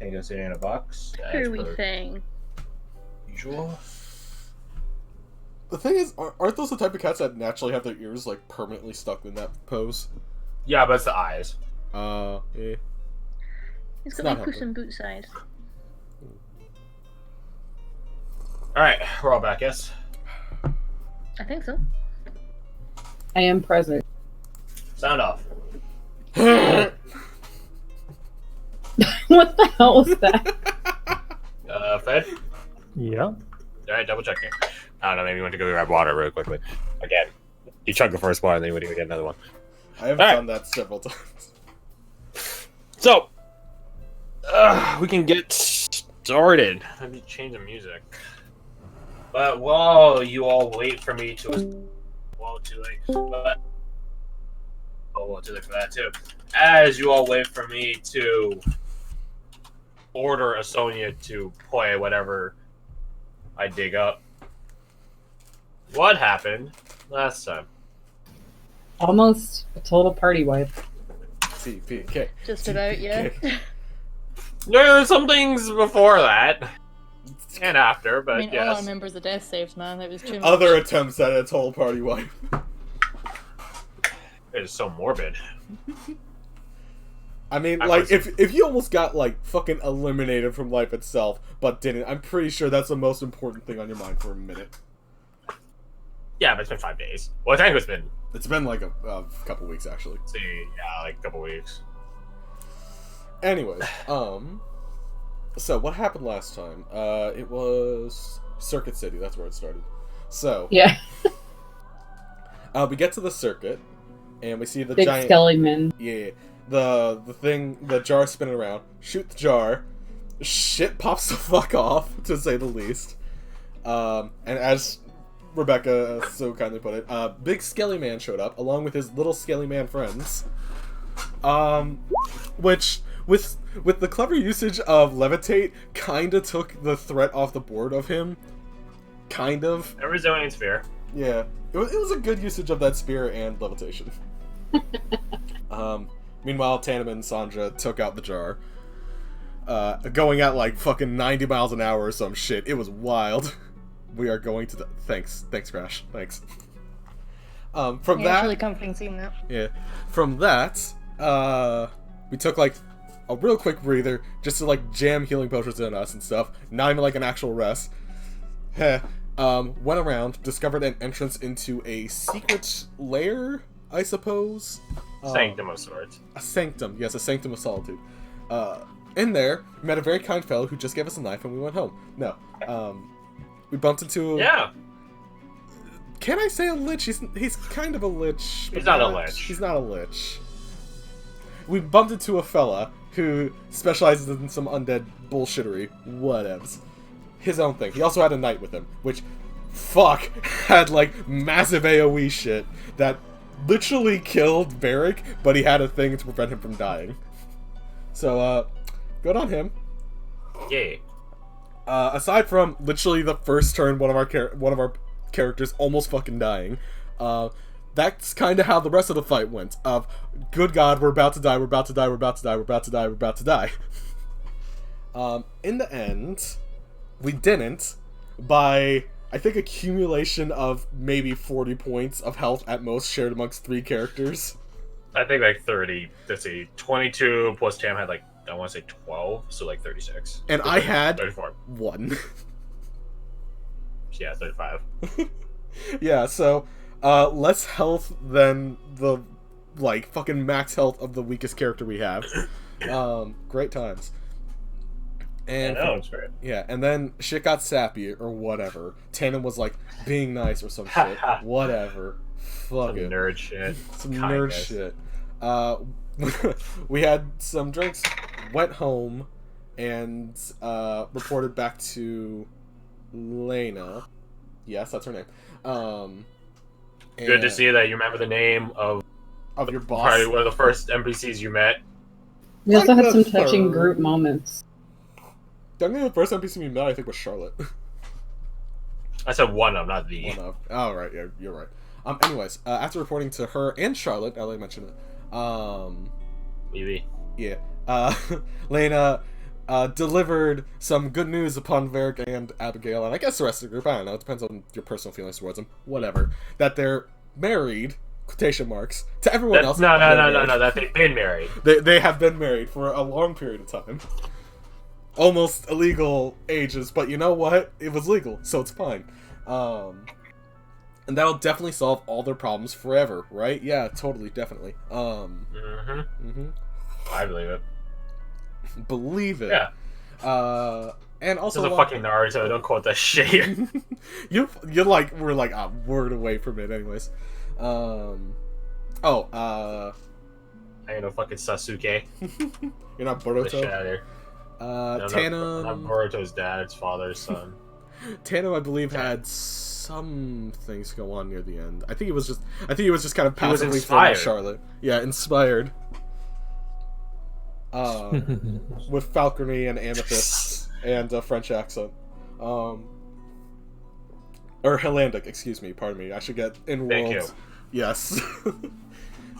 Tango sitting in a box. As Screwy per thing. usual. The thing is, aren't those the type of cats that naturally have their ears, like, permanently stuck in that pose? Yeah, but it's the eyes. Yeah. It's not got my helping. Puss in Boots eyes. Alright, we're all back, yes? I think so. I am present. Sound off. What the hell was that? Fed? Yeah. Alright, double checking. I don't know, maybe you went to go grab water real quickly. Again. You chug the first one, and then you went to get another one. I have Alright. done that several times. So, we can get started. Let me change the music. But while you all wait for me to... Well, too late. But... Oh, well, too late for that, too. As you all wait for me to order a Sonya to play whatever I dig up. What happened last time? Almost a total party wipe. CPK. Just about, yeah. There were some things before that. And after, but I mean, all I yes. remember is the death saves, man. It was too much. Other attempts at a total party wipe. It is so morbid. I mean, I like, was- if you almost got, like, fucking eliminated from life itself, but didn't, I'm pretty sure that's the most important thing on your mind for a minute. Yeah, but it's been 5 days. Well, I think it's been, It's been, like, a couple weeks, actually. let's see, yeah, like a couple weeks. Anyways, so what happened last time? It was Circuit City, that's where it started. So, Yeah. we get to the circuit, and we see the Big giant... skelly man. Yeah, the thing, the jar spinning around. Shoot the jar. Shit pops the fuck off, to say the least. And as Rebecca so kindly put it, Big Skelly Man showed up, along with his little Skelly Man friends. Which, with the clever usage of Levitate, kinda took the threat off the board of him. Kind of. A resilient sphere. Yeah, it was a good usage of that spear and levitation. Meanwhile, Tanema and Sandra took out the jar, going at like fucking 90 miles an hour or some shit. It was wild. We are going to the thanks, Crash, thanks. From Yeah, it's that, really comforting seeing that. yeah, from that, we took like a real quick breather just to like jam healing potions in us and stuff. Not even like an actual rest. Heh. Went around, discovered an entrance into a secret lair, I suppose. Sanctum of sorts. A sanctum, yes, a sanctum of solitude. In there, we met a very kind fellow who just gave us a knife and we went home. No, we bumped into... Yeah. Can I say a lich? He's kind of a lich. but He's not a lich. He's not a lich. We bumped into a fella who specializes in some undead bullshittery. Whatevs. His own thing. He also had a knight with him, which, fuck, had like massive AoE shit that literally killed Varric, but he had a thing to prevent him from dying. So, good on him. Yay. Aside from literally the first turn, one of our characters almost fucking dying, that's kind of how the rest of the fight went. Of, good God, we're about to die, we're about to die, we're about to die, we're about to die, we're about to die. In the end, we didn't, by, I think, accumulation of maybe 40 points of health at most shared amongst 3 characters. I think like 30, let's see, 22 plus Tam had like, I want to say 12, so like 36. And I had 34. 1. Yeah, 35. Yeah, so, less health than the, like, fucking max health of the weakest character we have. Great times. And I know, it's great. yeah, and then shit got sappy or whatever. Tannen was like being nice or some shit. Whatever. Fuck Some it. nerd shit. Some Kindness. nerd shit. We had some drinks, went home, and reported back to Lena. Yes, that's her name. Good to see that you remember the name of your boss. probably one of the first NPCs you met. We also Like had the some touching third. group moments. Technically, the first NPC we met, I think, was Charlotte. I said one of, not the. One of. Oh, right, yeah, you're right. Anyways, after reporting to her and Charlotte, now that I mentioned it, Maybe. yeah, Lena delivered some good news upon Varric and Abigail, and I guess the rest of the group. I don't know. It depends on your personal feelings towards them. Whatever. That they're married, quotation marks, to everyone else. No. That they've been married. They have been married for a long period of time. Almost illegal ages, but you know what? It was legal, so it's fine. And that'll definitely solve all their problems forever, right? Yeah, totally, definitely. I believe it. Believe it. Yeah. And also, this is a fucking Naruto. Don't quote that shit. we're like a word away from it, anyways. I ain't no fucking Sasuke. You're not Get the shit Boruto. out of here. Tano. Not Boruto's dad. It's father's son. Tano, I believe, had some things go on near the end. I think he was just kind of passively for Charlotte. Yeah, inspired. With falconry and amethyst and a French accent. Or Hellenic, excuse me, pardon me. I should get in world. Thank you. Yes.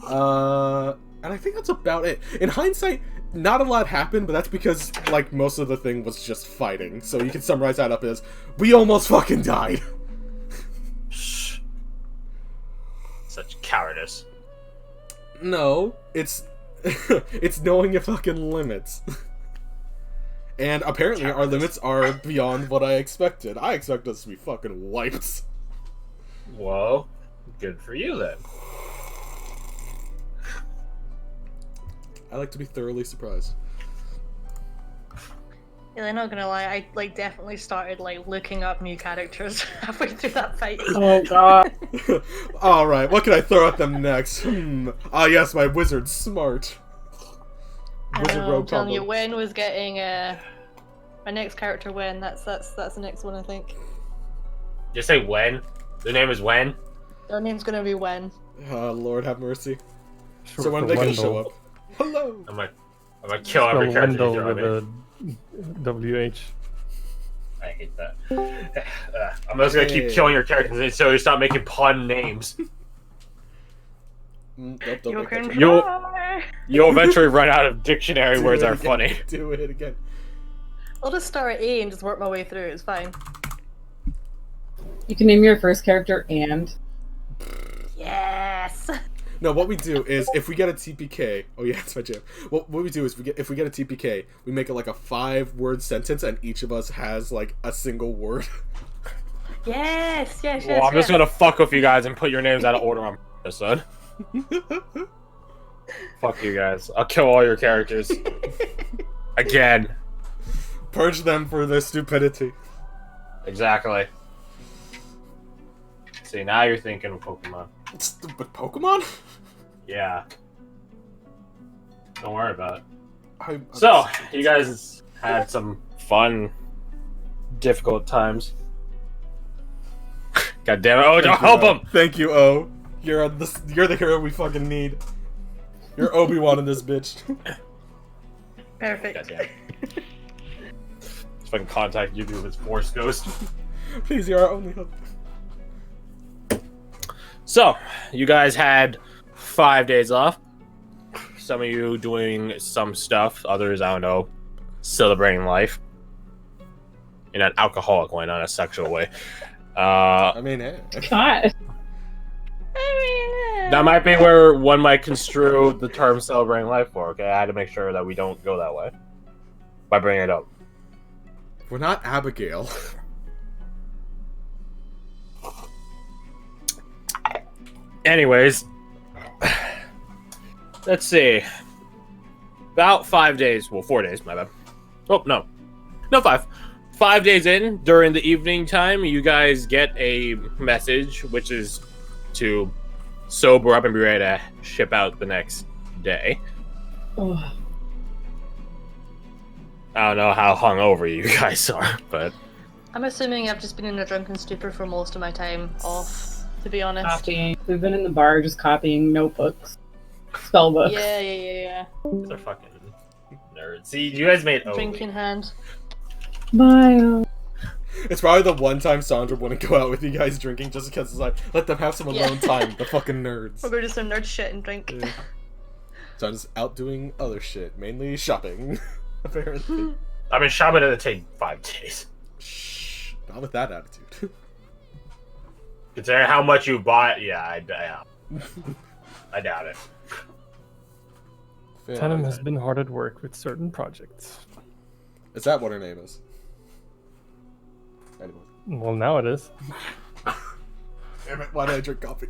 And I think that's about it. In hindsight, not a lot happened, but that's because, like, most of the thing was just fighting. So you can summarize that up as, we almost fucking died. Such cowardice. No, it's it's knowing your fucking limits. And apparently our limits are beyond what I expected. I expect us to be fucking wiped. Well, good for you then. I like to be thoroughly surprised. Yeah, I'm not gonna lie, I definitely started looking up new characters halfway through that fight. Oh god. Alright, what can I throw at them next? Ah yes, my wizard smart. Wizard I'm rogue telling combo. you, Wen was getting my next character Wen, that's the next one I think. Just say when. Their name is Wen. Their name's gonna be Wen. Lord have mercy. So when are they gonna show up? Hello! I'm gonna kill every character you throw with me. a WH. I hate that. I'm just gonna keep killing your characters until you stop making pun names. Don't You make that can joke. try. You'll eventually run out of dictionary Do words it that are again. funny. Do it again. I'll just start at A and just work my way through, it's fine. You can name your first character and. Yes! No, what we do is if we get a TPK, oh yeah, that's my jam. What we do is if we get a TPK, we make it like a 5-word sentence, and each of us has like a single word. Yes! Well, I'm just gonna fuck with you guys and put your names out of order on this, son. Fuck you guys. I'll kill all your characters. Again. Purge them for their stupidity. Exactly. See, now you're thinking of Pokemon. But Pokemon? Yeah. Don't worry about it. I'm So, you guys had some fun, difficult times. God damn it. Oh, don't help him! Thank you, O. You're the hero we fucking need. You're Obi-Wan in this bitch. Perfect. God damn it. If I can contact you with Force Ghost. Please, you're our only hope. So, you guys had 5 days off. Some of you doing some stuff, others, I don't know, celebrating life. In an alcoholic way, not a sexual way. I mean, hey. God. That might be where one might construe the term celebrating life for, okay? I had to make sure that we don't go that way. By bringing it up. We're not Abigail. Anyways, let's see. About 5 days, well, 4 days, my bad. Oh, no. No, 5. 5 days in, during the evening time, you guys get a message, which is to sober up and be ready to ship out the next day. Oh. I don't know how hungover you guys are, but... I'm assuming I've just been in a drunken stupor for most of my time off, to be honest. Copying. We've been in the bar just copying notebooks. Spell books. Yeah. They're fucking nerds. See, you guys made O. Drink in hand. Bio. It's probably the one time Sandra wouldn't go out with you guys drinking just because it's like, let them have some alone time, the fucking nerds. We'll go do some nerd shit and drink. Yeah. Sandra's out doing other shit, mainly shopping, apparently. I mean, shaman it'll take 5 days. Shh, not with that attitude. Considering how much you bought, yeah, I doubt it. Tenem has been hard at work with certain projects. Is that what her name is? Anyway. Well, now it is. Damn it, why did I drink coffee?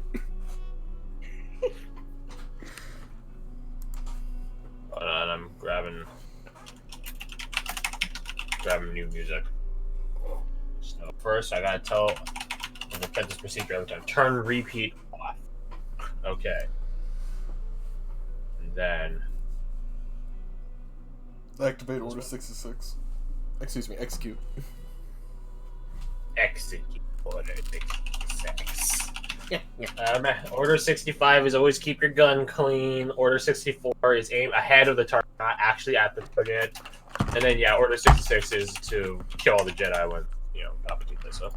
Hold on, I'm grabbing new music. So first, I gotta tell the this procedure every time. Turn repeat off. Okay. And then Activate Order 66. Excuse me, execute. execute order 66. Order 65 is always keep your gun clean. Order 64 is aim ahead of the target, not actually at the target. And then yeah, Order 66 is to kill all the Jedi when Palpatine so.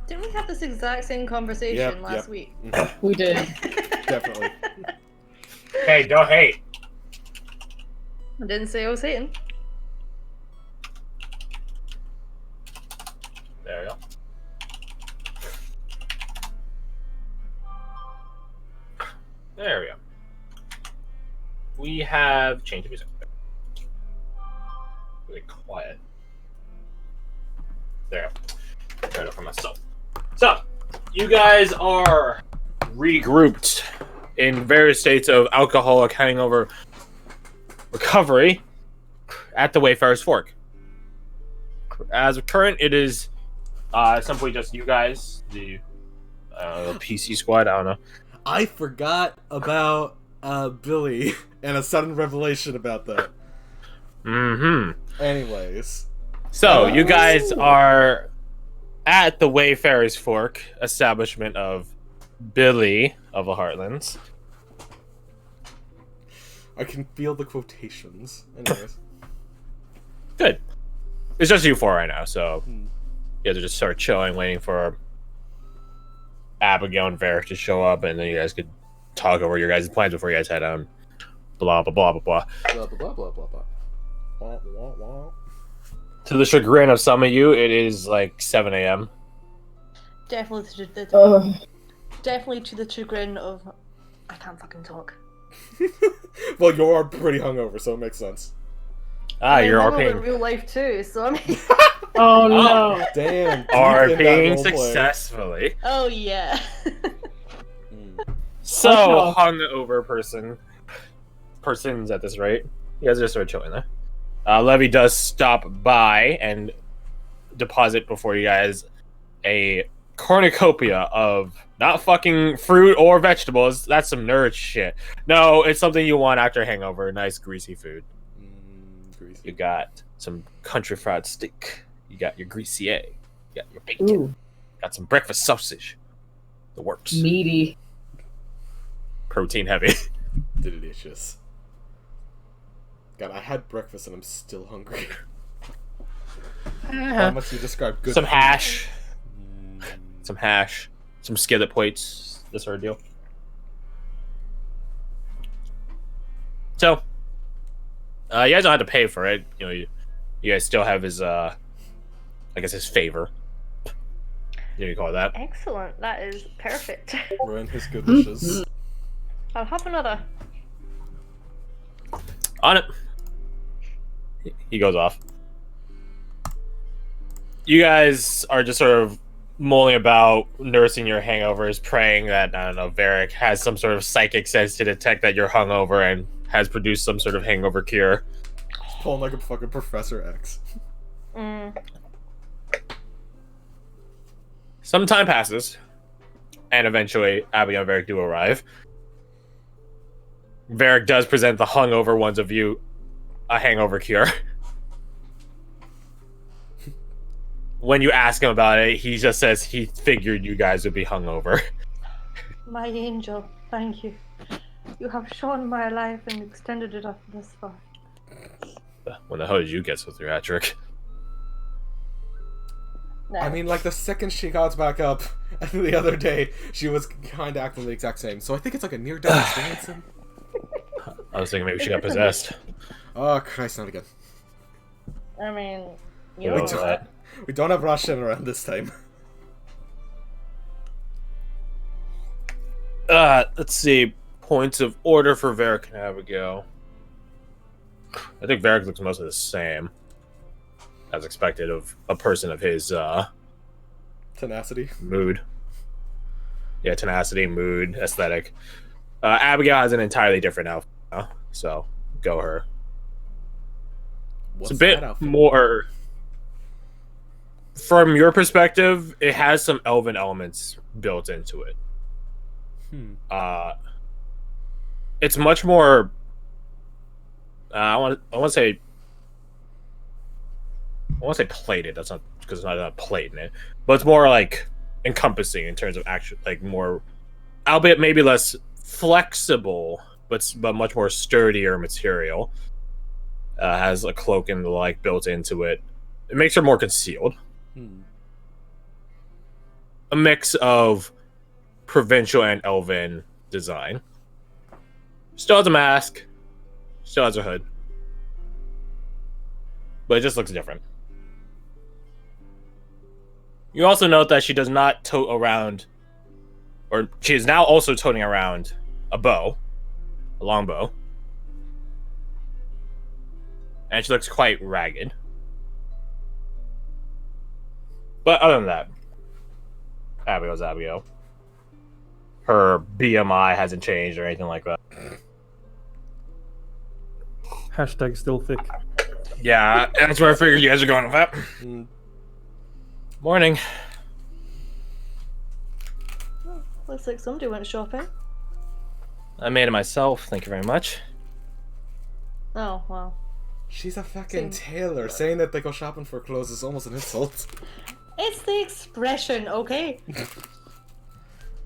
Didn't we have this exact same conversation last week? We did. Definitely. Hey, don't hate. I didn't say I was hating. There we go. There we go. We have changed the music. Really quiet. There. Turn it for myself. So, you guys are regrouped in various states of alcoholic hangover recovery at the Wayfarer's Fork. As of current, it is simply just you guys, the PC squad. I don't know. I forgot about Billy and a sudden revelation about that. Mm-hmm. Anyways. So, you guys are at the Wayfarer's Fork establishment of Billy of the Heartlands. I can feel the quotations. Anyways. Good. It's just you four right now, so you guys are just sort of chilling, waiting for Abigail and Varric to show up, and then you guys could talk over your guys' plans before you guys head on. Blah, blah, blah, blah, blah. Blah, blah, blah, blah, blah, blah. Wah, wah, wah. To the chagrin of some of you, it is like 7 a.m. Definitely to the chagrin of... I can't fucking talk. Well, you are pretty hungover, so it makes sense. You're in RPing. real life too, so I mean... Oh no. Damn. RPing successfully. Oh yeah. So, hungover persons at this rate. You guys are just sort of chilling there. Levy does stop by and deposit before you guys a cornucopia of not fucking fruit or vegetables. That's some nerd shit. No, it's something you want after a hangover. Nice greasy food. Greasy. You got some country fried steak. You got your greasy egg. You got your bacon. Ooh, Got some breakfast sausage. The works. meaty. Protein heavy. Delicious. God, I had breakfast and I'm still hungry. How much you describe good Some food? hash. Some hash. Some skillet plates. This sort of deal. So, you guys don't have to pay for it. You know, you guys still have his, I guess his favor. You call it that. Excellent. That is perfect. We're in his good wishes. I'll have another. On it. He goes off. You guys are just sort of mulling about, nursing your hangovers, praying that, I don't know, Varric has some sort of psychic sense to detect that you're hungover and has produced some sort of hangover cure. Pulling like a fucking Professor X. Some time passes, and eventually Abigail and Varric do arrive. Varric does present the hungover ones of you a hangover cure. When you ask him about it, he just says he figured you guys would be hungover. My angel, thank you. You have shown my life and extended it up this far. When the hell did you get so through hat trick? No. I mean, like, the second she got back up the other day, she was kind of acting the exact same. So I think it's like a near-death experience. I was thinking maybe she got possessed. Oh, Christ, not again. I mean, We you We know don't- that. don't have Russian around this time. Let's see. Points of order for Varric and Abigail. I think Varric looks mostly the same, as expected of a person of his Tenacity. mood. Yeah, tenacity, mood, aesthetic. Abigail has an entirely different outfit now, so go her. What's It's a bit that outfit? more. From your perspective, it has some elven elements built into it. It's much more. I want to say plated. That's not because it's not a plate in it, but it's more like encompassing in terms of actual, like more, albeit maybe less flexible, but much more sturdier material. Has a cloak and the like built into it. It makes her more concealed. A mix of provincial and elven design. Still has a mask. Still has a hood. But it just looks different. You also note that she does not tote around, or she is now also toting around a bow, a long bow. And she looks quite ragged. But other than that, Abigail's Abigail. Her BMI hasn't changed or anything like that. Hashtag still thick. Yeah, that's where I figured you guys are going with that. Morning. Oh, looks like somebody went shopping. I made it myself, thank you very much. Oh, well. She's a fucking Same. tailor. Saying that they go shopping for clothes is almost an insult. It's the expression, okay?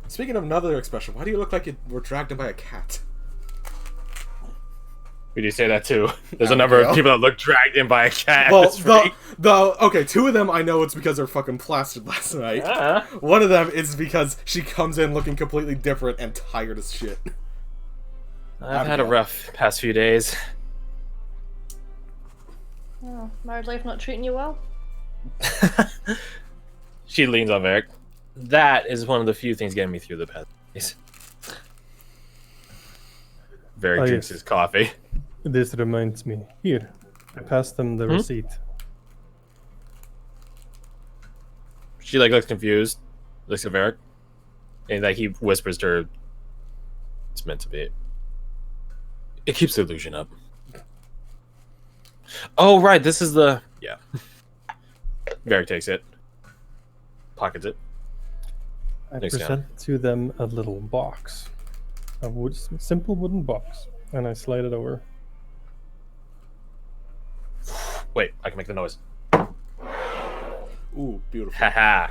Speaking of another expression, why do you look like you were dragged in by a cat? We do say that too. There's a number of people that look dragged in by a cat. Well, It's pretty- okay, two of them I know it's because they're fucking plastered last night. Yeah. One of them is because she comes in looking completely different and tired as shit. I've had a rough past few days. Oh, married life not treating you well? She leans on Varric. That is one of the few things getting me through the past days. Varric Oh, drinks yes. his coffee. This reminds me. Here, I passed them the receipt. She like looks confused, looks at Varric, and like he whispers to her, "It's meant to be." It keeps the illusion up. Oh right, this is the Varric takes it, pockets it. I Thanks, present to them a little box. A simple wooden box. And I slide it over. Wait, I can make the noise. Ooh, beautiful. Haha.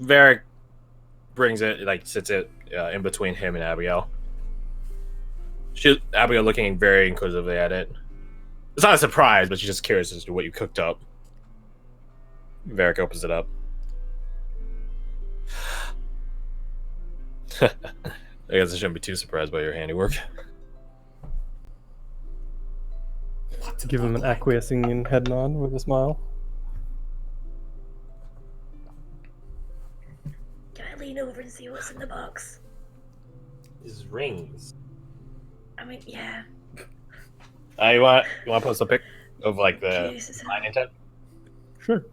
Varric brings it, like sits it in between him and Abigail. Abigail looking very inquisitively at it. It's not a surprise, but she's just curious as to what you cooked up. Varric opens it up. I guess I shouldn't be too surprised by your handiwork. Give him an acquiescing head nod with a smile. Can I lean over and see what's in the box? These rings. I mean, yeah. You want to post a pic of like the Jesus. line intent? Sure.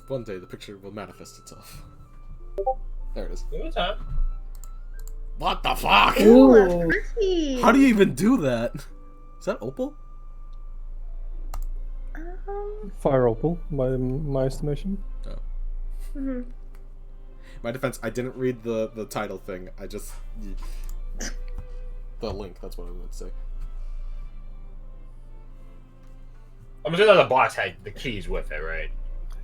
One day the picture will manifest itself. There it is. Good time. What the fuck? Ooh. Pretty. How do you even do that? Is that opal? Fire opal, by my estimation. Mhm. My defense, I didn't read the title thing. I just... The link, that's what I would say. I'm assuming that the box had the keys with it, right?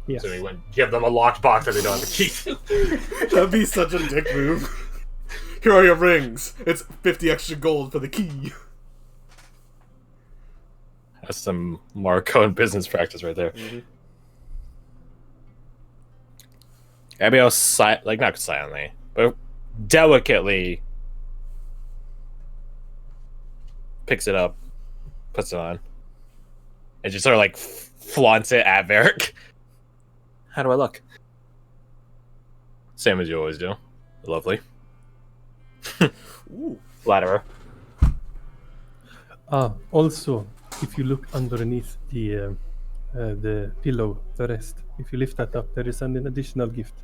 Yes. So we wouldn't give them a locked box that they don't have the keys. That'd be such a dick move. Here are your rings. It's 50 extra gold for the key. That's some Marco and business practice right there. Abigail, like not silently, but delicately picks it up, puts it on, and just sort of like flaunts it at Varric. How do I look? Same as you always do. Lovely. Ooh. Flatterer. Also, if you look underneath the pillow, the rest, if you lift that up, there is an additional gift.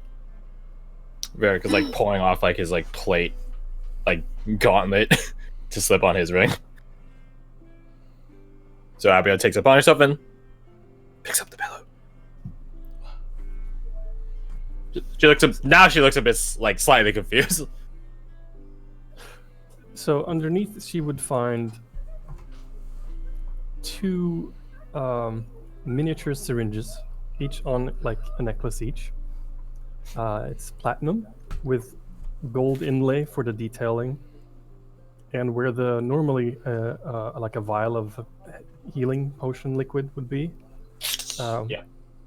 Varric is like pulling off like his like plate, like gauntlet to slip on his ring. So Abigail takes it upon herself and picks up the pillow. She looks a bit like slightly confused. So underneath, she would find two miniature syringes, each on like a necklace each. It's platinum with gold inlay for the detailing, and where the normally like a vial of healing potion liquid would be,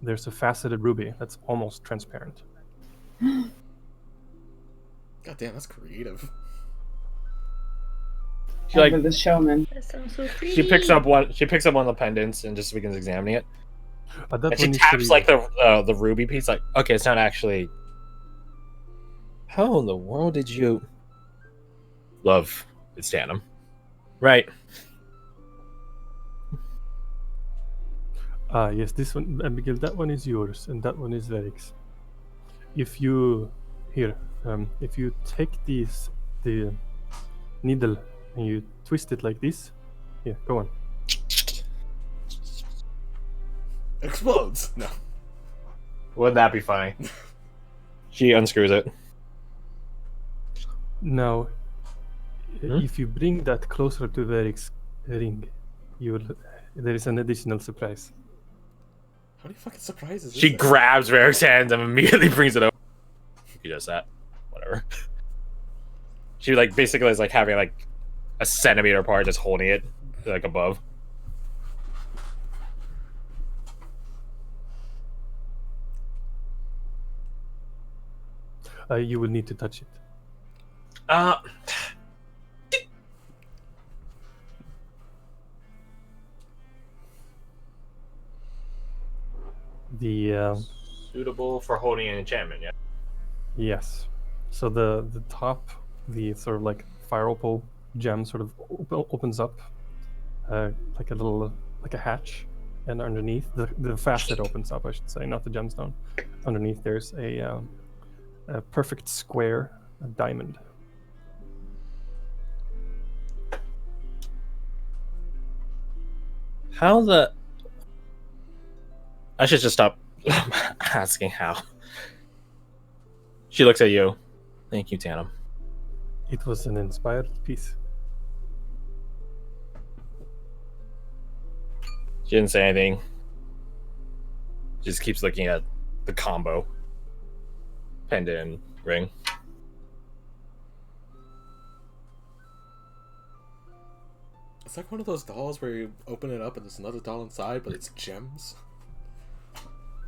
there's a faceted ruby that's almost transparent. God damn, that's creative. She like the showman. That sounds so pretty. she picks up one of the pendants and just begins examining it. That And she one needs to taps be- like the ruby piece. Like, okay, it's not actually. How in the world did you love? It's tandem, right? Yes, this one, Abigail, that one is yours, and that one is Varric's. If you if you take the needle and you twist it like this, here, go on. Explodes. No. Wouldn't that be funny? She unscrews it. Now, Hmm? if you bring that closer to Varric's ring, there is an additional surprise. How many fucking surprises? She is there? grabs Varric's hands and immediately brings it over. He does that. Whatever. She like basically is like having like a centimeter apart, just holding it like above. You will need to touch it. The Suitable for holding an enchantment, yeah. yes. So the top, the sort of like fire opal gem sort of opens up, like a little like a hatch, and underneath the facet opens up, I should say, not the gemstone. Underneath there's a perfect square, a diamond. How the? I should just stop asking how. She looks at you. Thank you, Tandem. It was an inspired piece. She didn't say anything. Just keeps looking at the combo. Pendant and ring. It's like one of those dolls where you open it up and there's another doll inside, but it's gems.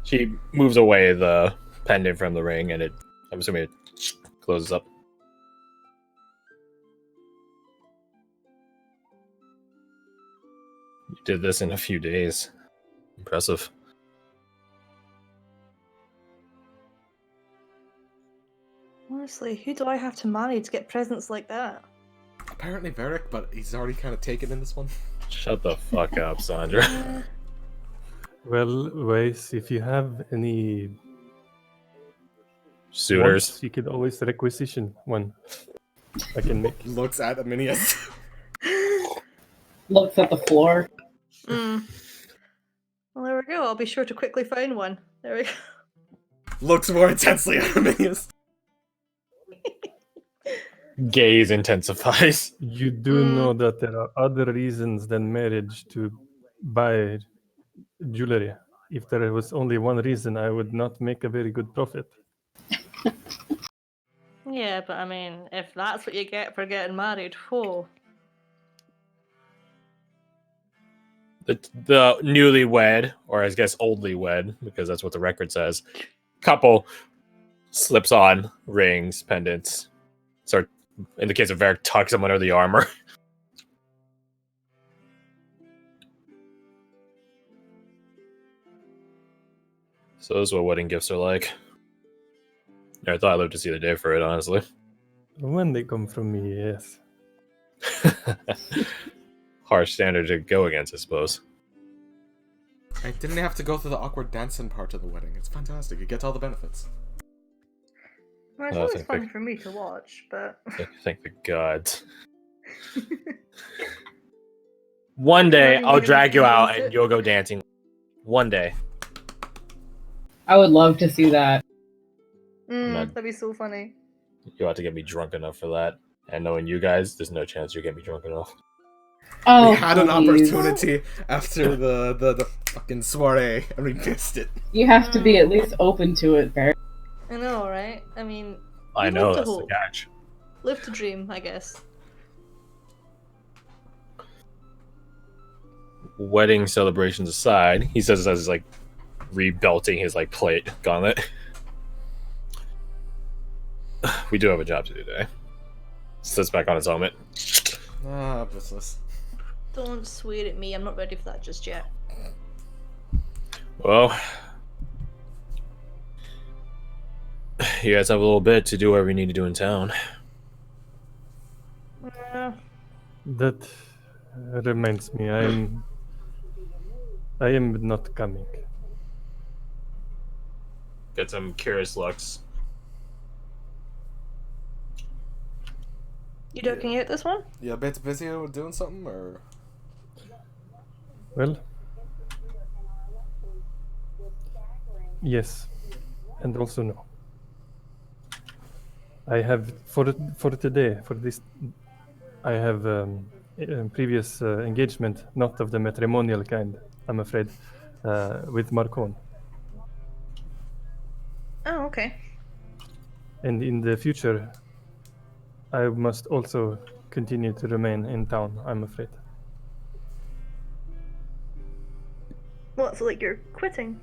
She moves away the pendant from the ring, and I'm assuming it closes up. You did this in a few days. Impressive. Honestly, who do I have to marry to get presents like that? Apparently Varric, but he's already kind of taken in this one. Shut the fuck up, Sandra. Well, Waze, if you have any Suitors. wants, you could always requisition one. I can make. Looks at Aminius. Looks at the floor. Mm. Well, there we go. I'll be sure to quickly find one. There we go. Looks more intensely at Aminius. Gaze intensifies. You do know that there are other reasons than marriage to buy jewelry. If there was only one reason, I would not make a very good profit. Yeah, but I mean, if that's what you get for getting married, whoa. The newlywed, or I guess oldly wed, because that's what the record says, couple slips on rings, pendants. Start, in the case of Varric, tucks them under the armor. So this is what wedding gifts are like. Never thought I'd live to see the day for it, honestly. When they come from me, yes. Harsh standard to go against, I suppose. I didn't have to go through the awkward dancing part of the wedding. It's fantastic. You get all the benefits. Well, it's Oh, always thank fun you. for me to watch, but Thank the gods. One day, Not even I'll gonna drag you out convince and it. you'll go dancing. One day. I would love to see that. Not- that'd be so funny. You'll have to get me drunk enough for that. And knowing you guys, there's no chance you'll get me drunk enough. Oh, We had an please. opportunity after the fucking soiree, and we missed it. You have to be at least open to it, Barry. I know, right? I mean, I you know, live to that's the hope. catch. Live to dream, I guess. Wedding celebrations aside, he says this as he's like rebelting his like plate gauntlet. We do have a job to do today. Sits back on his helmet. Ah, business. Don't swear at me. I'm not ready for that just yet. Well, you guys have a little bit to do whatever you need to do in town. That reminds me, I am not coming. Get some curious looks. You ducking out this one? You a bit busy with doing something, or? Well, yes, and also no. I have for today, for this, I have a previous engagement, not of the matrimonial kind, I'm afraid, with Marcon. Oh, okay. And in the future, I must also continue to remain in town, I'm afraid. What, so like you're quitting?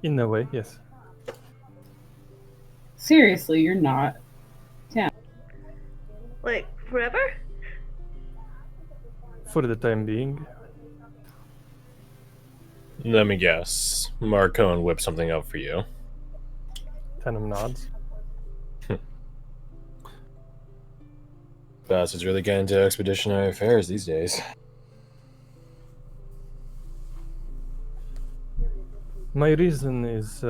In a way, yes. Seriously, you're not. Like, forever? For the time being. Let me guess. Marcone whipped something up for you. Tanum nods. Bastards really get into expeditionary affairs these days. My reason is